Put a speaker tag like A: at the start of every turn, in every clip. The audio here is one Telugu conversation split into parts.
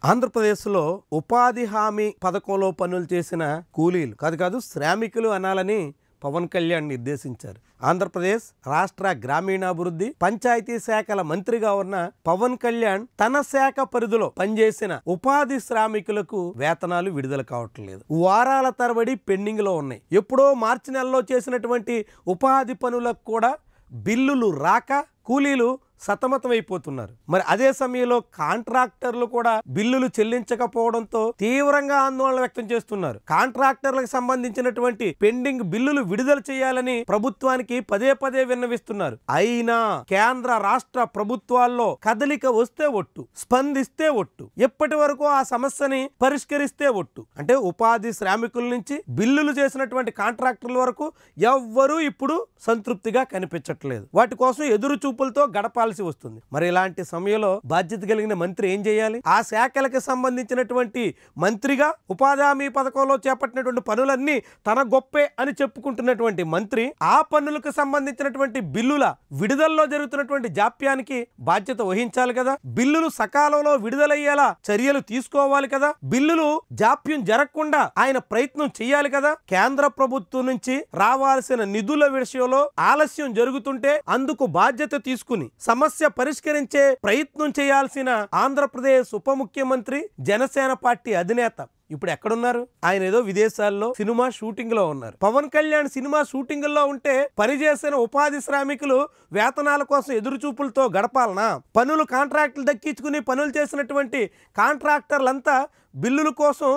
A: ఆంధ్రప్రదేశ్లో ఉపాధి హామీ పథకంలో పనులు చేసిన కూలీలు కాదు శ్రామికులు అనాలని పవన్ కళ్యాణ్ నిర్దేశించారు. ఆంధ్రప్రదేశ్ రాష్ట్ర గ్రామీణాభివృద్ధి పంచాయతీ శాఖల మంత్రిగా ఉన్న పవన్ కళ్యాణ్ తన శాఖ పరిధిలో పనిచేసిన ఉపాధి శ్రామికులకు వేతనాలు విడుదల కావట్లేదు. వారాల తరబడి పెండింగ్ లో ఉన్నాయి. ఎప్పుడో మార్చి నెలలో చేసినటువంటి ఉపాధి పనులకు కూడా బిల్లులు రాక కూలీలు సతమతమైపోతున్నారు. మరి అదే సమయంలో కాంట్రాక్టర్లు కూడా బిల్లులు చెల్లించకపోవడంతో తీవ్రంగా ఆందోళన వ్యక్తం చేస్తున్నారు. కాంట్రాక్టర్లకు సంబంధించినటువంటి పెండింగ్ బిల్లులు విడుదల చేయాలని ప్రభుత్వానికి పదే పదే విన్నవిస్తున్నారు. అయినా కేంద్ర రాష్ట్ర ప్రభుత్వాల్లో కదలిక వస్తే ఒట్టు, స్పందిస్తే ఒట్టు, ఎప్పటి వరకు ఆ సమస్యని పరిష్కరిస్తే ఒట్టు. అంటే ఉపాధి శ్రామికుల నుంచి బిల్లులు చేసినటువంటి కాంట్రాక్టర్ల వరకు ఎవ్వరూ ఇప్పుడు సంతృప్తిగా కనిపించట్లేదు. వాటి కోసం ఎదురు చూపులతో గడపాల్సి వస్తుంది. మరి ఇలాంటి సమయంలో బాధ్యత కలిగిన మంత్రి ఏం చేయాలి? ఆ శాఖలకు సంబంధించినటువంటి మంత్రిగా ఉపాధి హామీ పథకంలో చేపట్టినటువంటి పనులన్నీ తన గొప్పే అని చెప్పుకుంటున్నటువంటి మంత్రి ఆ పన్నులకు సంబంధించినటువంటి బిల్లుల విడుదలలో జరుగుతున్నటువంటి జాప్యానికి బాధ్యత వహించాలి కదా. బిల్లులు సకాలంలో విడుదలయ్యేలా చర్యలు తీసుకోవాలి కదా. బిల్లులు జాప్యం జరగకుండా ఆయన ప్రయత్నం చేయాలి కదా. కేంద్ర ప్రభుత్వం నుంచి రావాల్సిన నిధుల విషయంలో ఆలస్యం జరుగుతుంటే అందుకు బాధ్యత తీసుకుని సమస్య పరిష్కరించే ప్రయత్నం చేయాల్సిన ఆంధ్రప్రదేశ్ ఉప ముఖ్యమంత్రి జనసేన పార్టీ అధినేత ఇప్పుడు ఎక్కడున్నారు? ఆయన ఏదో విదేశాల్లో సినిమా షూటింగ్ లో ఉన్నారు. పవన్ కళ్యాణ్ సినిమా షూటింగ్ లో ఉంటే పనిచేసిన ఉపాధి శ్రామికులు వేతనాల కోసం ఎదురు చూపులతో గడపాలనా? పనులు కాంట్రాక్టులు దక్కించుకుని పనులు చేసినటువంటి కాంట్రాక్టర్లంతా బిల్లుల కోసం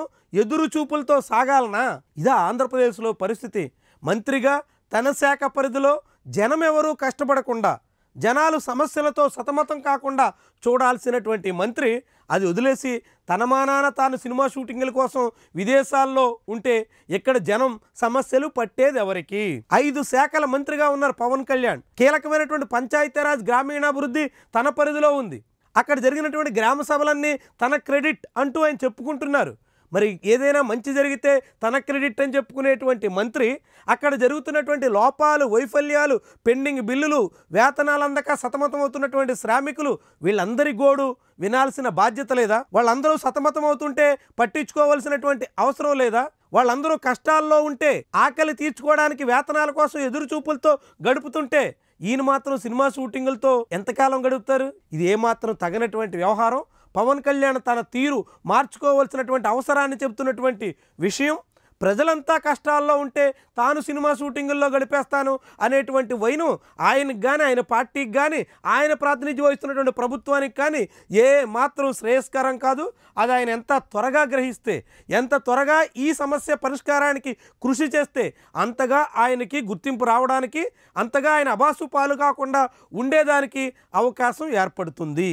A: ఎదురు చూపులతో సాగాలనా? ఇదా ఆంధ్రప్రదేశ్లో పరిస్థితి? మంత్రిగా తన శాఖ పరిధిలో జనం ఎవరూ కష్టపడకుండా జనాలు సమస్యలతో సతమతం కాకుండా చూడాల్సినటువంటి మంత్రి అది వదిలేసి తన మానాన తాను సినిమా షూటింగ్ల కోసం విదేశాల్లో ఉంటే ఇక్కడ జనం సమస్యలు పట్టేది ఎవరికి? 5 శాఖల మంత్రిగా ఉన్నారు పవన్ కళ్యాణ్. కీలకమైనటువంటి పంచాయతీరాజ్ గ్రామీణాభివృద్ధి తన పరిధిలో ఉంది. అక్కడ జరిగినటువంటి గ్రామ సభలన్నీ తన క్రెడిట్ అంటూ ఆయన చెప్పుకుంటున్నారు. మరి ఏదైనా మంచి జరిగితే తన క్రెడిట్ అని చెప్పుకునేటువంటి మంత్రి అక్కడ జరుగుతున్నటువంటి లోపాలు, వైఫల్యాలు, పెండింగ్ బిల్లులు, వేతనాలు అందక సతమతం అవుతున్నటువంటి శ్రామికులు వీళ్ళందరి గోడు వినాల్సిన బాధ్యత లేదా? వాళ్ళందరూ సతమతం అవుతుంటే పట్టించుకోవాల్సినటువంటి అవసరం లేదా? వాళ్ళందరూ కష్టాల్లో ఉంటే ఆకలి తీర్చుకోవడానికి వేతనాల కోసం ఎదురు చూపులతో గడుపుతుంటే ఈయన మాత్రం సినిమా షూటింగులతో ఎంతకాలం గడుపుతారు? ఇది ఏమాత్రం తగినటువంటి వ్యవహారం. పవన్ కళ్యాణ్ తన తీరు మార్చుకోవాల్సినటువంటి అవసరాన్ని చెబుతున్నటువంటి విషయం. ప్రజలంతా కష్టాల్లో ఉంటే తాను సినిమా షూటింగుల్లో గడిపేస్తాను అనేటువంటి వైను ఆయనకు కానీ ఆయన పార్టీకి కానీ ఆయన ప్రాతినిధ్యం వహిస్తున్నటువంటి ప్రభుత్వానికి కానీ ఏ మాత్రం శ్రేయస్కరం కాదు. అది ఆయన ఎంత త్వరగా గ్రహిస్తే, ఎంత త్వరగా ఈ సమస్య పరిష్కారానికి కృషి చేస్తే అంతగా ఆయనకి గుర్తింపు రావడానికి, అంతగా ఆయన అబాసు పాలు కాకుండా ఉండేదానికి అవకాశం ఏర్పడుతుంది.